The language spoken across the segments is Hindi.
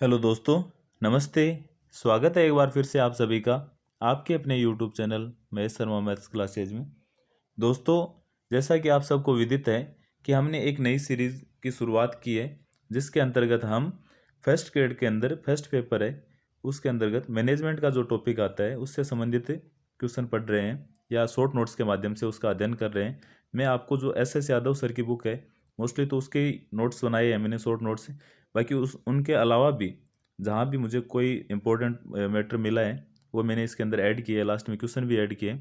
हेलो दोस्तों, नमस्ते। स्वागत है एक बार फिर से आप सभी का आपके अपने YouTube channel Mahesh Sharma maths classes में। दोस्तों, जैसा कि आप सबको विदित है कि हमने एक नई सीरीज़ की शुरुआत की है, जिसके अंतर्गत हम फर्स्ट ग्रेड के अंदर फर्स्ट पेपर है उसके अंतर्गत मैनेजमेंट का जो टॉपिक आता है उससे संबंधित क्वेश्चन पढ़ रहे हैं या शॉर्ट नोट्स के माध्यम से उसका अध्ययन कर रहे हैं। मैं आपको जो एस यादव सर की बुक है मोस्टली तो उसके नोट्स बनाए हैं मैंने, शॉर्ट नोट्स। बाकी उस उनके अलावा भी जहाँ भी मुझे कोई इम्पोर्टेंट मैटर मिला है वो मैंने इसके अंदर ऐड किया है, लास्ट में क्वेश्चन भी ऐड किए।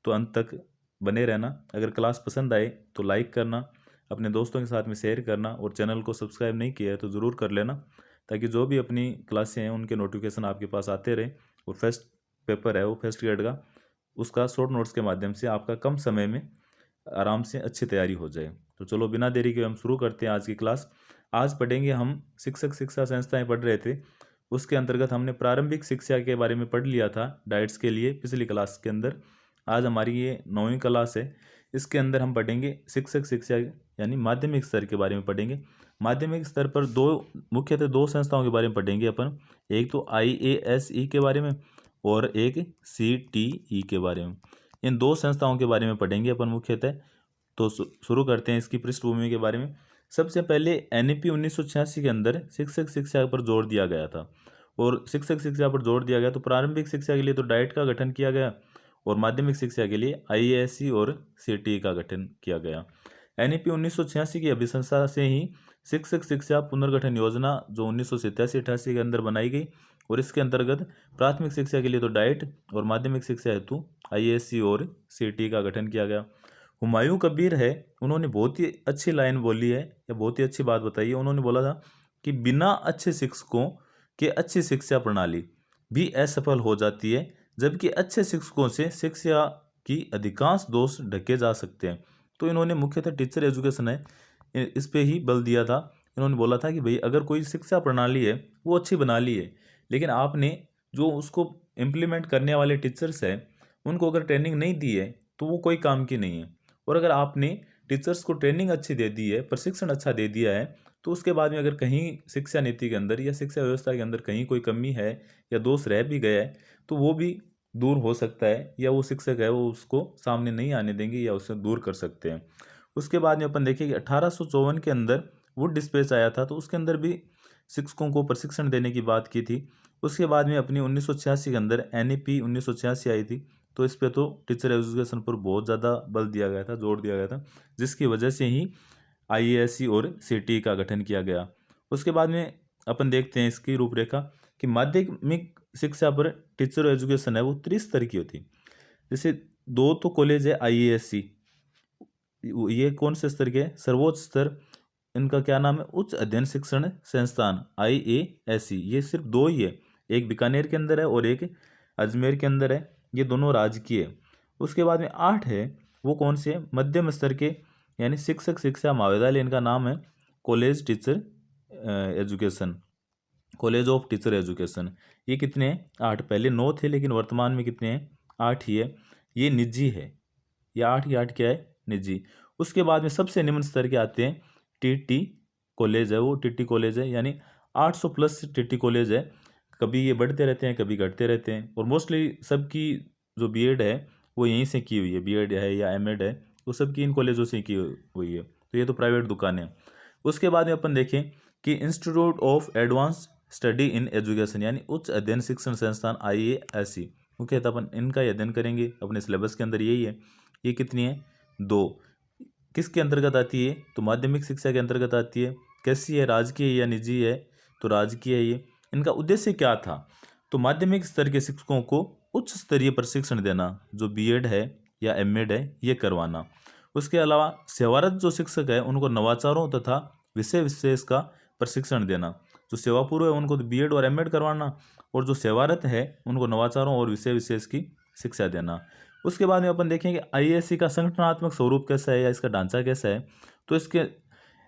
तो अंत तक बने रहना। अगर क्लास पसंद आए तो लाइक करना, अपने दोस्तों के साथ में शेयर करना, और चैनल को सब्सक्राइब नहीं किया है तो ज़रूर कर लेना, ताकि जो भी अपनी क्लासें हैं उनके नोटिफिकेशन आपके पास आते रहे। और फर्स्ट पेपर है वो फर्स्ट ग्रेड का, उसका शॉर्ट नोट्स के माध्यम से आपका कम समय में आराम से अच्छी तैयारी हो जाए। तो चलो बिना देरी के हम शुरू करते हैं आज की क्लास। आज पढ़ेंगे हम शिक्षक शिक्षा संस्थाएं पढ़ रहे थे, उसके अंतर्गत हमने प्रारंभिक शिक्षा के बारे में पढ़ लिया था डाइट्स के लिए पिछली क्लास के अंदर। आज हमारी ये 9वीं क्लास है, इसके अंदर हम पढ़ेंगे शिक्षक शिक्षा यानी माध्यमिक स्तर के बारे में पढ़ेंगे। माध्यमिक स्तर पर मुख्यतः दो संस्थाओं के बारे में पढ़ेंगे अपन। एक तो IASE के बारे में और एक CTE के बारे में। इन दो संस्थाओं के बारे में पढ़ेंगे अपन मुख्यतः। तो शुरू करते हैं इसकी पृष्ठभूमि के बारे में। सबसे पहले NEP 1986 के अंदर शिक्षक शिक्षा पर जोर दिया गया था, और शिक्षक शिक्षा पर जोर दिया गया तो प्रारंभिक शिक्षा के लिए तो डाइट का गठन किया गया, और माध्यमिक शिक्षा के लिए IASE और CTE का गठन किया गया। NEP 1986 की अभिशंसा से ही शिक्षक शिक्षा पुनर्गठन योजना जो 1987-88 के अंदर बनाई गई, और इसके अंतर्गत प्राथमिक शिक्षा के लिए तो डाइट और माध्यमिक शिक्षा हेतु IASE और CTE का गठन किया गया। हुमायूं कबीर है, उन्होंने बहुत ही अच्छी लाइन बोली है या बहुत ही अच्छी बात बताई है। उन्होंने बोला था कि बिना अच्छे शिक्षकों के अच्छी शिक्षा प्रणाली भी असफल हो जाती है, जबकि अच्छे शिक्षकों से शिक्षा की अधिकांश दोष ढके जा सकते हैं। तो इन्होंने मुख्यतः टीचर एजुकेशन है इस पे ही बल दिया था। इन्होंने बोला था कि भाई अगर कोई शिक्षा प्रणाली है वो अच्छी बना ली है, लेकिन आपने जो उसको इम्प्लीमेंट करने वाले टीचर्स हैं उनको अगर ट्रेनिंग नहीं दी है तो वो कोई काम की नहीं है। और अगर आपने टीचर्स को ट्रेनिंग अच्छी दे दी है, प्रशिक्षण अच्छा दे दिया है, तो उसके बाद में अगर कहीं शिक्षा नीति के अंदर या शिक्षा व्यवस्था के अंदर कहीं कोई कमी है या दोष रह भी गया है तो वो भी दूर हो सकता है, या वो शिक्षक है वो उसको सामने नहीं आने देंगे या उसे दूर कर सकते हैं। उसके बाद में अपन देखें कि 1854 के अंदर वुड डिस्पैच आया था, तो उसके अंदर भी शिक्षकों को प्रशिक्षण देने की बात की थी। उसके बाद में अपनी 1986 के अंदर NEP 1986 आई थी, तो इस पे तो टीचर एजुकेशन पर बहुत ज़्यादा बल दिया गया था, जोर दिया गया था, जिसकी वजह से ही IASE और CTE का गठन किया गया। उसके बाद में अपन देखते हैं इसकी रूपरेखा कि माध्यमिक शिक्षा पर टीचर एजुकेशन है वो त्रिस्तर की होती। जैसे दो तो कॉलेज है IASE, ये कौन से स्तर के? सर्वोच्च स्तर। इनका क्या नाम है? उच्च अध्ययन शिक्षण संस्थान IASE। ये सिर्फ दो ही है, एक बीकानेर के अंदर है और एक अजमेर के अंदर है, ये दोनों राजकीय है। उसके बाद में 8 है, वो कौन से है? मध्यम स्तर के यानी शिक्षक शिक्षा महाविद्यालय, इनका नाम है college teacher education, college of teacher education. ये कितने हैं? 8। पहले 9 थे लेकिन वर्तमान में कितने हैं? 8 ही है। ये निजी है, ये 8 ही 8 क्या है? निजी। उसके बाद में सबसे निम्न स्तर के आते हैं TT कॉलेज है, वो TT कॉलेज है, यानी 800 प्लस TT कॉलेज है। कभी ये बढ़ते रहते हैं कभी घटते रहते हैं, और मोस्टली सबकी जो BEd है वो यहीं से की हुई है, BEd है या MEd है वो सबकी इन कॉलेजों से की हुई है। तो ये तो प्राइवेट दुकानें हैं। उसके बाद में अपन देखें कि institute of advance study in education यानी उच्च अध्ययन शिक्षण संस्थान IASE, मुख्यतः अपन इनका ही अध्ययन करेंगे, अपने सिलेबस के अंदर यही है। ये कितनी है? 2। किसके अंतर्गत आती है? तो माध्यमिक शिक्षा के अंतर्गत आती है। कैसी है? राजकीय या निजी है? तो राजकीय है ये। इनका उद्देश्य क्या था? तो माध्यमिक स्तर के शिक्षकों को उच्च स्तरीय प्रशिक्षण देना, जो BEd है या MEd है ये करवाना। उसके अलावा सेवारत जो शिक्षक है उनको नवाचारों तथा विषय विशेष का प्रशिक्षण देना। जो सेवापूर्व है उनको तो BEd और MEd करवाना, और जो सेवारत है उनको नवाचारों और विषय विशेष की शिक्षा देना। उसके बाद में अपन देखेंगे IASE का संगठनात्मक स्वरूप कैसा है या इसका ढांचा कैसा है। तो इसके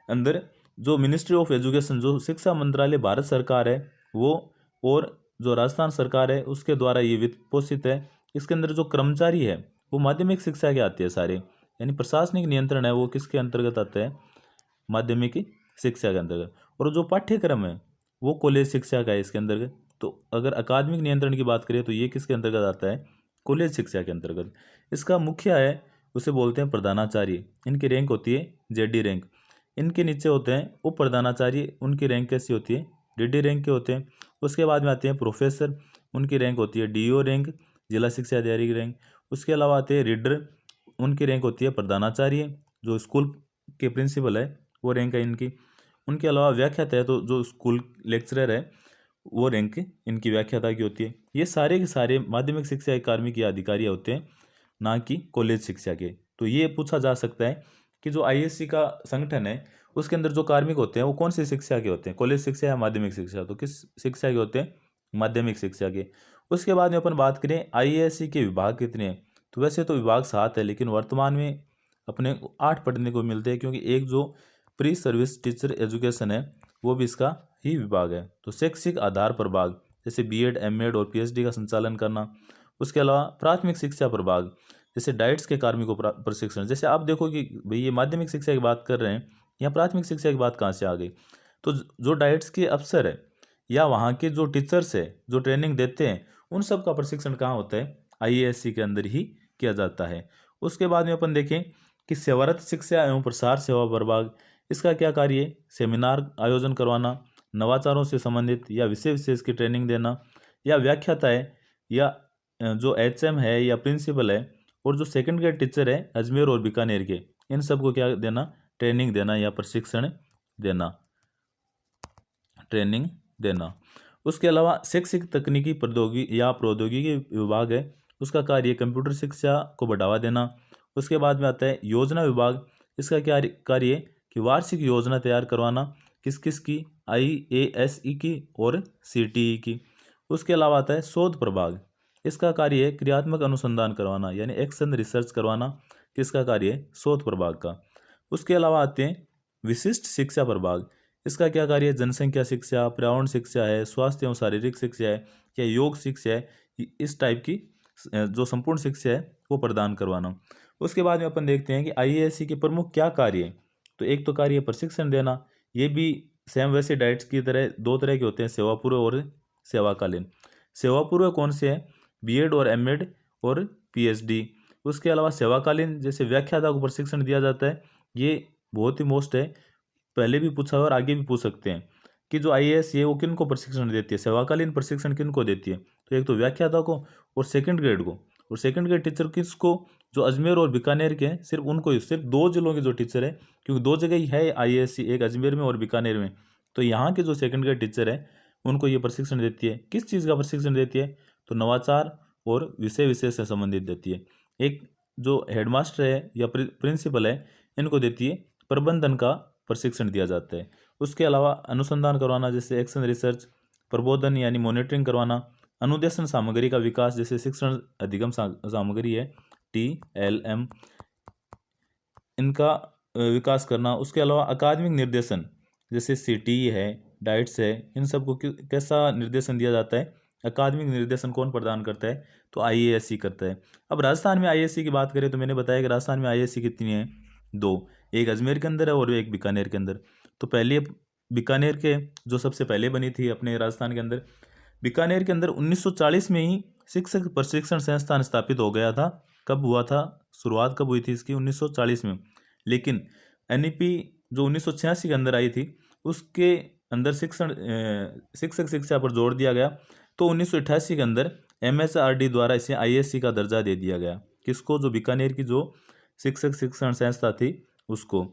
अंदर जो मिनिस्ट्री ऑफ एजुकेशन, जो शिक्षा मंत्रालय भारत सरकार है वो, और जो राजस्थान सरकार है उसके द्वारा ये वित्त पोषित है। इसके अंदर जो कर्मचारी है वो माध्यमिक शिक्षा के आते हैं सारे, यानी प्रशासनिक नियंत्रण है वो किसके अंतर्गत आता है? माध्यमिक शिक्षा के अंतर्गत। और जो पाठ्यक्रम है वो कॉलेज शिक्षा का है इसके अंतर्गत। तो अगर अकादमिक नियंत्रण की बात करें तो ये किसके अंतर्गत आता है, कॉलेज शिक्षा के अंतर्गत। इसका मुखिया है, उसे बोलते हैं प्रधानाचार्य। इनकी रैंक होती है जेडी रैंक। इनके नीचे होते हैं उप प्रधानाचार्य, उनकी रैंक कैसी होती है, डीडी रैंक के होते हैं। उसके बाद में आते हैं प्रोफेसर, उनकी रैंक होती है डीओ रैंक, जिला शिक्षा अधिकारी की रैंक। उसके अलावा आते हैं रीडर, उनकी रैंक होती है प्रधानाचार्य, जो स्कूल के प्रिंसिपल है वो रैंक है इनकी। उनके अलावा व्याख्याता है, तो जो स्कूल लेक्चरर है वो रैंक इनकी व्याख्याता की होती है। ये सारे के सारे माध्यमिक शिक्षा अकादमी के अधिकारी होते हैं, ना कि कॉलेज शिक्षा के। तो ये पूछा जा सकता है कि जो आईएससी का संगठन है उसके अंदर जो कार्मिक होते हैं वो कौन सी शिक्षा के होते हैं, कॉलेज शिक्षा या माध्यमिक शिक्षा। तो किस शिक्षा के होते हैं, माध्यमिक शिक्षा के। उसके बाद में अपन बात करें आईएएससी के विभाग कितने हैं, तो वैसे तो विभाग 7 है, लेकिन वर्तमान में अपने को 8 पढ़ने को मिलते हैं, क्योंकि एक जो प्री सर्विस टीचर एजुकेशन है वो भी इसका ही विभाग है। तो शैक्षिक आधार प्रभाग, जैसे बीएड, एमएड और पीएचडी का संचालन करना। उसके अलावा प्राथमिक शिक्षा प्रभाग, जैसे डाइट्स के कार्मिकों प्रशिक्षण। जैसे आप देखो कि भाई ये माध्यमिक शिक्षा की बात कर रहे हैं, यहाँ प्राथमिक शिक्षा की बात कहाँ से आ गई। तो जो डाइट्स के अफसर है या वहाँ के जो टीचर्स है जो ट्रेनिंग देते हैं, उन सब का प्रशिक्षण कहाँ होता है, आईएएससी के अंदर ही किया जाता है। उसके बाद में अपन देखें कि सेवारत शिक्षा एवं प्रसार सेवा प्रभाग, इसका क्या कार्य है, सेमिनार आयोजन करवाना, नवाचारों से संबंधित या विषय विशेष की ट्रेनिंग देना, या व्याख्याता है, या जो एचएम है या प्रिंसिपल है, और जो सेकंड ग्रेड टीचर है अजमेर और बीकानेर के, इन सबको क्या देना, ट्रेनिंग देना या प्रशिक्षण देना, ट्रेनिंग देना। उसके अलावा शैक्षिक तकनीकी प्रौद्योगिकी विभाग है, उसका कार्य कंप्यूटर शिक्षा को बढ़ावा देना। उसके बाद में आता है योजना विभाग, इसका क्या कार्य है कि वार्षिक योजना तैयार करवाना, किस किस की, आईएएसई की और सीटीई की। उसके अलावा आता है शोध प्रभाग, इसका कार्य है क्रियात्मक अनुसंधान करवाना, यानी एक्शन रिसर्च करवाना, किसका कार्य है, शोध प्रभाग का। उसके अलावा आते हैं विशिष्ट शिक्षा प्रभाग, इसका क्या कार्य है, जनसंख्या शिक्षा, पर्यावरण शिक्षा है, स्वास्थ्य एवं शारीरिक शिक्षा है, या योग शिक्षा है, इस टाइप की जो संपूर्ण शिक्षा है वो प्रदान करवाना। उसके बाद में अपन देखते हैं कि आईएएससी के प्रमुख क्या कार्य है। तो एक तो कार्य है प्रशिक्षण देना, ये भी सेम वैसे डाइट्स की तरह दो तरह के होते हैं, सेवा पूर्व और सेवाकालीन। सेवा पूर्व कौन से हैं, बीएड और एमएड और पीएचडी। उसके अलावा सेवाकालीन जैसे व्याख्याता को प्रशिक्षण दिया जाता है, ये बहुत ही मोस्ट है, पहले भी पूछा है और आगे भी पूछ सकते हैं कि जो आईएएस है वो किन को प्रशिक्षण देती है, सेवाकालीन प्रशिक्षण किन को देती है। तो एक तो व्याख्याता को और सेकंड ग्रेड को। और सेकंड ग्रेड टीचर किसको, जो अजमेर और बीकानेर के हैं, सिर्फ उनको ही, सिर्फ 2 जिलों के जो टीचर है, क्योंकि 2 जगह ही है आईएएससी, एक अजमेर में और बीकानेर में। तो यहाँ के जो सेकंड ग्रेड टीचर है उनको ये प्रशिक्षण देती है। किस चीज़ का प्रशिक्षण देती है, तो नवाचार और विषय विशेष से संबंधित देती है। एक जो हेडमास्टर है या प्रिंसिपल है, इनको देती है प्रबंधन का प्रशिक्षण दिया जाता है। उसके अलावा अनुसंधान करवाना, जैसे एक्शन रिसर्च, प्रबोधन यानी मॉनिटरिंग करवाना, अनुदेशन सामग्री का विकास, जैसे शिक्षण अधिगम सामग्री है TLM, इनका विकास करना। उसके अलावा अकादमिक निर्देशन, जैसे सीटी है, डाइट्स है, इन सबको कैसा निर्देशन दिया जाता है, अकादमिक निर्देशन कौन प्रदान करता है, तो आईएएससी करता है। अब राजस्थान में आईएएससी की बात करें तो मैंने बताया कि राजस्थान में आईएएससी कितनी है, 2, एक अजमेर के अंदर है और एक बीकानेर के अंदर। तो पहले बीकानेर के जो सबसे पहले बनी थी अपने राजस्थान के अंदर, बीकानेर के अंदर 1940 में ही शिक्षक प्रशिक्षण संस्थान स्थापित हो गया था। कब हुआ था, शुरुआत कब हुई थी इसकी, 1940 में। लेकिन एनईपी जो 1986 के अंदर आई थी, उसके अंदर शिक्षक शिक्षा पर जोर दिया गया। तो 1988 के अंदर MHRD द्वारा इसे आईएससी का दर्जा दे दिया गया। किसको, जो बीकानेर की जो शिक्षक शिक्षण संस्था थी उसको।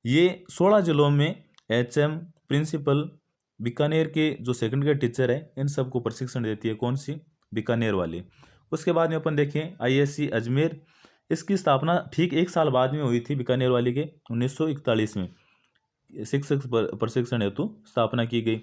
ये 16 जिलों में HM, प्रिंसिपल, बीकानेर के जो सेकंड ग्रेड टीचर है, इन सबको प्रशिक्षण देती है, कौन सी, बीकानेर वाली। उसके बाद में अपन देखें आईएससी अजमेर, इसकी स्थापना ठीक 1 साल बाद में हुई थी बीकानेर वाली के, 1941 में शिक्षक प्रशिक्षण हेतु स्थापना की गई।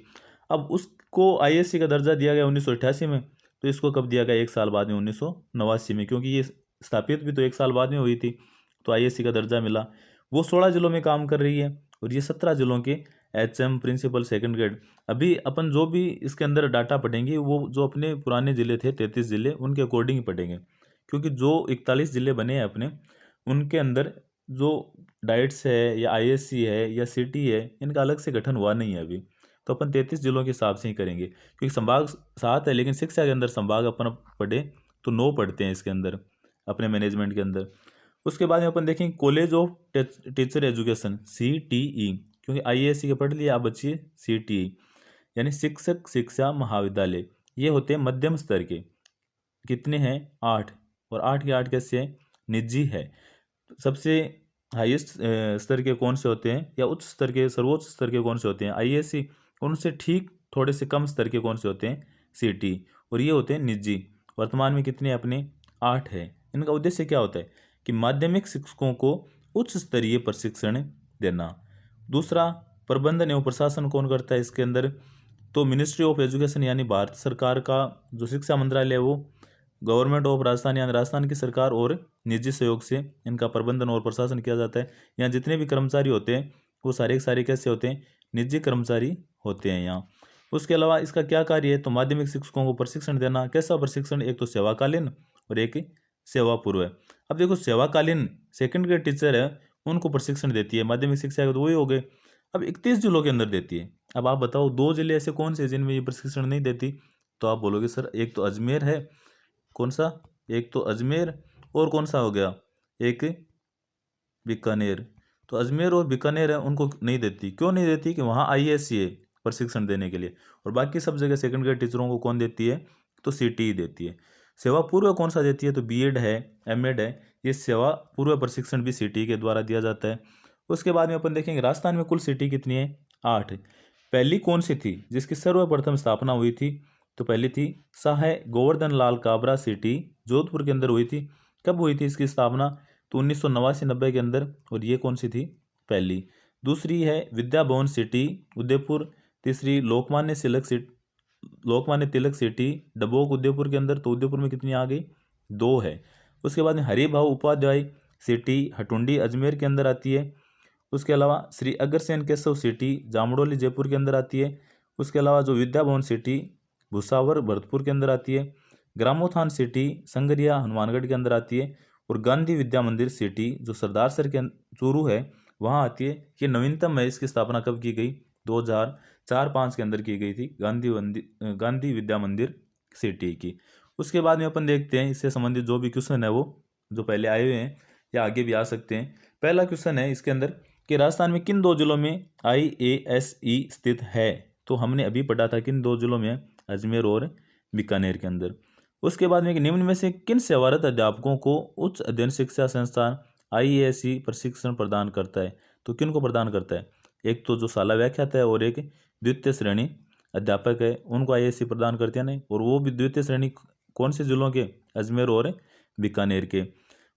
अब उसको आईएससी का दर्जा दिया गया 1988 में, तो इसको कब दिया गया, 1 साल बाद में, 1989 में, क्योंकि ये स्थापित भी तो 1 साल बाद में हुई थी, तो आईएससी का दर्जा मिला। वो 16 जिलों में काम कर रही है और ये 17 जिलों के HM, प्रिंसिपल, सेकंड ग्रेड। अभी अपन जो भी इसके अंदर डाटा पढ़ेंगे वो जो अपने पुराने ज़िले थे 33 ज़िले, उनके अकॉर्डिंग ही पढ़ेंगे, क्योंकि जो 41 ज़िले बने हैं अपने, उनके अंदर जो डाइट्स है या आईएससी है या सिटी है, इनका अलग से गठन हुआ नहीं है अभी। तो अपन 33 जिलों के हिसाब से ही करेंगे, क्योंकि संभाग 7 है, लेकिन शिक्षा के अंदर संभाग अपन पढ़े तो 9 पढ़ते हैं इसके अंदर अपने मैनेजमेंट के अंदर। उसके बाद में अपन देखेंगे college of teacher education CTE, क्योंकि IASC के पढ़ लिया, आप बचिए CTE यानी शिक्षक शिक्षा महाविद्यालय। ये होते हैं मध्यम स्तर के, कितने हैं 8, और 8 के 8 कैसे हैं, निजी है। सबसे हाईएस्ट स्तर के कौन से होते हैं, या उच्च स्तर के सर्वोच्च स्तर के कौन से होते हैं IASC, उनसे ठीक थोड़े से कम स्तर के कौन से होते हैं CT, और ये होते हैं निजी। वर्तमान में कितने अपने 8 है। इनका उद्देश्य क्या होता है कि माध्यमिक शिक्षकों को उच्च स्तरीय प्रशिक्षण देना। दूसरा, प्रबंधन एवं प्रशासन कौन करता है इसके अंदर, तो मिनिस्ट्री ऑफ एजुकेशन यानी भारत सरकार का जो शिक्षा मंत्रालय है वो गवर्नमेंट ऑफ राजस्थान यानी राजस्थान की सरकार और निजी सहयोग से इनका प्रबंधन और प्रशासन किया जाता है। यहाँ जितने भी कर्मचारी होते हैं वो सारे के सारे कैसे होते हैं, निजी कर्मचारी होते हैं यहाँ। उसके अलावा इसका क्या कार्य है, तो माध्यमिक शिक्षकों को प्रशिक्षण देना। कैसा प्रशिक्षण, एक तो सेवाकालीन और एक सेवा पूर्व है। अब देखो सेवाकालीन सेकंड ग्रेड टीचर है उनको प्रशिक्षण देती है माध्यमिक शिक्षा के, तो वही हो गए। अब 31 जिलों के अंदर देती है। अब आप बताओ 2 जिले ऐसे कौन से जिनमें ये प्रशिक्षण नहीं देती, तो आप बोलोगे सर एक तो अजमेर है, कौन सा, एक तो अजमेर, और कौन सा हो गया, एक बीकानेर। तो अजमेर और बीकानेर है उनको नहीं देती। क्यों नहीं देती, कि वहाँ IASC है प्रशिक्षण देने के लिए, और बाकी सब जगह सेकंड ग्रेड टीचरों को कौन देती है, तो CTE देती है। सेवा पूर्व कौन सा देती है, तो B.Ed है, M.Ed है, ये सेवा पूर्व प्रशिक्षण भी CTE के द्वारा दिया जाता है। उसके बाद में अपन देखेंगे राजस्थान में कुल CTE कितनी है, 8। पहली कौन सी थी जिसकी सर्वप्रथम स्थापना हुई थी, तो पहली थी सहाय गोवर्धन लाल काबरा CTE, जोधपुर के अंदर हुई थी। कब हुई थी इसकी स्थापना, तो 1989-90 के अंदर, और ये कौन सी थी, पहली। दूसरी है विद्या भवन CTE उदयपुर। तीसरी लोकमान्य तिलक CTE डबोक उदयपुर के अंदर, तो उदयपुर में कितनी आ गई, 2 है। उसके बाद में हरिभाऊ उपाध्याय CTE हटुंडी अजमेर के अंदर आती है। उसके अलावा श्री अग्रसेन केशव CTE जामडोली जयपुर के अंदर आती है। उसके अलावा जो विद्या भवन CTE भुसावर भरतपुर के अंदर आती है। ग्रामोत्थान CTE संगरिया हनुमानगढ़ के अंदर आती है। और गांधी विद्या मंदिर CTE जो सरदार सर के चूरू है वहाँ आती है। ये नवीनतम है, इसकी स्थापना कब की गई, 2004-05 के अंदर की गई थी गांधी विद्या मंदिर CTE की। उसके बाद में अपन देखते हैं इससे संबंधित जो भी क्वेश्चन है वो जो पहले आए हुए हैं या आगे भी आ सकते हैं। पहला क्वेश्चन है इसके अंदर कि राजस्थान में किन 2 जिलों में IASE स्थित है, तो हमने अभी पढ़ा था किन 2 जिलों में, अजमेर और बीकानेर के अंदर। उसके बाद में कि निम्न में से किन सेवारत अध्यापकों को उच्च अध्ययन शिक्षा संस्थान IASE प्रशिक्षण प्रदान करता है, तो किन को प्रदान करता है, एक तो जो शाला व्याख्याता है और एक द्वितीय श्रेणी अध्यापक है, उनको IASE प्रदान करते हैं नहीं, और वो भी द्वितीय श्रेणी कौन से जिलों के, अजमेर और बीकानेर के।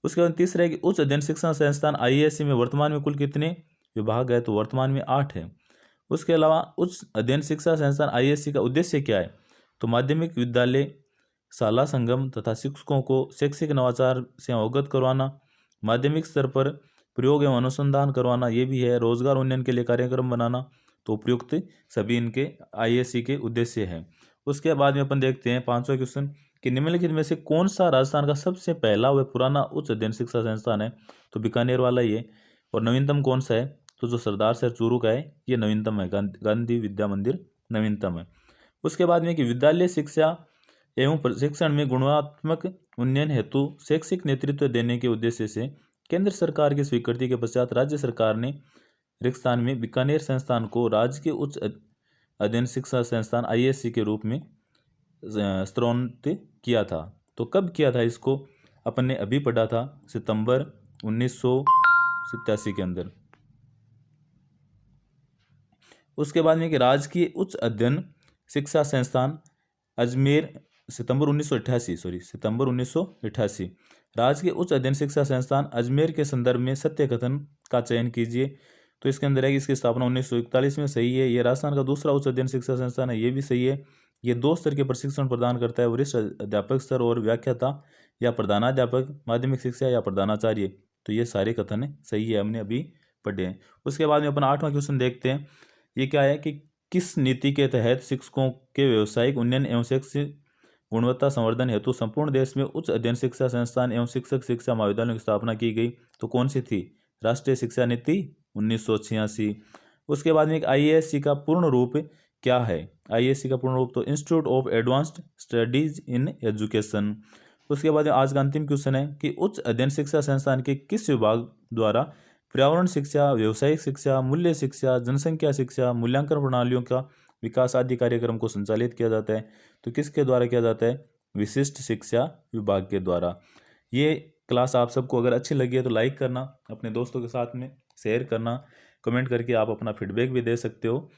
उसके बाद तीसरा है कि उच्च अध्ययन शिक्षा संस्थान IASE में वर्तमान में कुल कितने विभाग है, तो वर्तमान में 8 है। उसके अलावा उच्च अध्ययन शिक्षा संस्थान IASE का उद्देश्य क्या है, तो माध्यमिक विद्यालय शाला संगम तथा शिक्षकों को शैक्षिक नवाचार से अवगत करवाना, माध्यमिक स्तर पर प्रयोग एवं अनुसंधान करवाना, ये भी है। रोजगार उन्नयन के लिए कार्यक्रम बनाना, तो उपयुक्त सभी इनके IASE के उद्देश्य है। उसके बाद में अपन देखते हैं 5वां क्वेश्चन कि निम्नलिखित में से कौन सा राजस्थान का सबसे पहला व पुराना उच्च अध्ययन शिक्षा संस्थान है, तो बीकानेर वाला ही है। और नवीनतम कौन सा है, तो जो सरदार सर चूरू का है ये नवीनतम है, गांधी विद्या मंदिर नवीनतम है। उसके बाद में कि विद्यालय शिक्षा एवं प्रशिक्षण में गुणात्मक उन्नयन हेतु शैक्षिक नेतृत्व देने के उद्देश्य से केंद्र सरकार की स्वीकृति के पश्चात राज्य सरकार ने राजस्थान में बीकानेर संस्थान को राज्य के उच्च अध्ययन शिक्षा संस्थान IASE के रूप में स्तरोन्नत किया था। तो कब किया था इसको, अपन ने अभी पढ़ा था सितंबर 1987 के अंदर। उसके बाद में कि राजकीय उच्च अध्ययन शिक्षा संस्थान अजमेर सितंबर 1988 राजकीय उच्च अध्ययन शिक्षा संस्थान अजमेर के संदर्भ में सत्य कथन का चयन कीजिए, तो इसके अंदर है कि इसकी स्थापना 1941 में, सही है। ये राजस्थान का दूसरा उच्च अध्ययन शिक्षा संस्थान है, ये भी सही है। ये 2 स्तर के प्रशिक्षण प्रदान करता है, वरिष्ठ अध्यापक स्तर और व्याख्याता या प्रधानाध्यापक माध्यमिक शिक्षा या प्रधानाचार्य, तो ये सारे कथन सही है, हमने अभी पढ़े हैं। उसके बाद में अपन 8वां क्वेश्चन देखते हैं। ये क्या है कि किस नीति के तहत शिक्षकों के व्यावसायिक उन्नयन एवं शैक्षिक गुणवत्ता संवर्धन हेतु संपूर्ण देश में उच्च अध्ययन शिक्षा संस्थान एवं शिक्षक शिक्षा महाविद्यालयों की स्थापना की गई, तो कौन सी थी, राष्ट्रीय शिक्षा नीति 1986। उसके बाद में एक IASE का पूर्ण रूप क्या है? आईएससी का पूर्ण रूप तो institute of advanced studies in education. उसके बाद आज का अंतिम क्वेश्चन है कि उच्च अध्ययन शिक्षा संस्थान के किस विभाग द्वारा पर्यावरण शिक्षा, व्यावसायिक शिक्षा, मूल्य शिक्षा, जनसंख्या शिक्षा, मूल्यांकन प्रणालियों का विकास आदि कार्यक्रम को संचालित किया जाता है? तो किसके द्वारा किया जाता है? विशिष्ट शिक्षा विभाग के द्वारा। ये क्लास आप सबको अगर अच्छी लगी है तो लाइक करना, अपने दोस्तों के साथ में शेयर करना, कमेंट करके आप अपना फीडबैक भी दे सकते हो।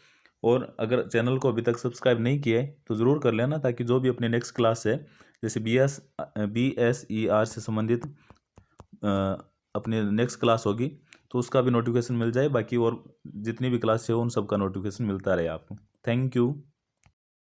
और अगर चैनल को अभी तक सब्सक्राइब नहीं किया है तो ज़रूर कर लेना, ताकि जो भी अपनी नेक्स्ट क्लास है, जैसे BSER से संबंधित अपनी नेक्स्ट क्लास होगी तो उसका भी नोटिफिकेशन मिल जाए। बाकी और जितनी भी क्लास है उन सब का नोटिफिकेशन मिलता रहे आपको। Thank you.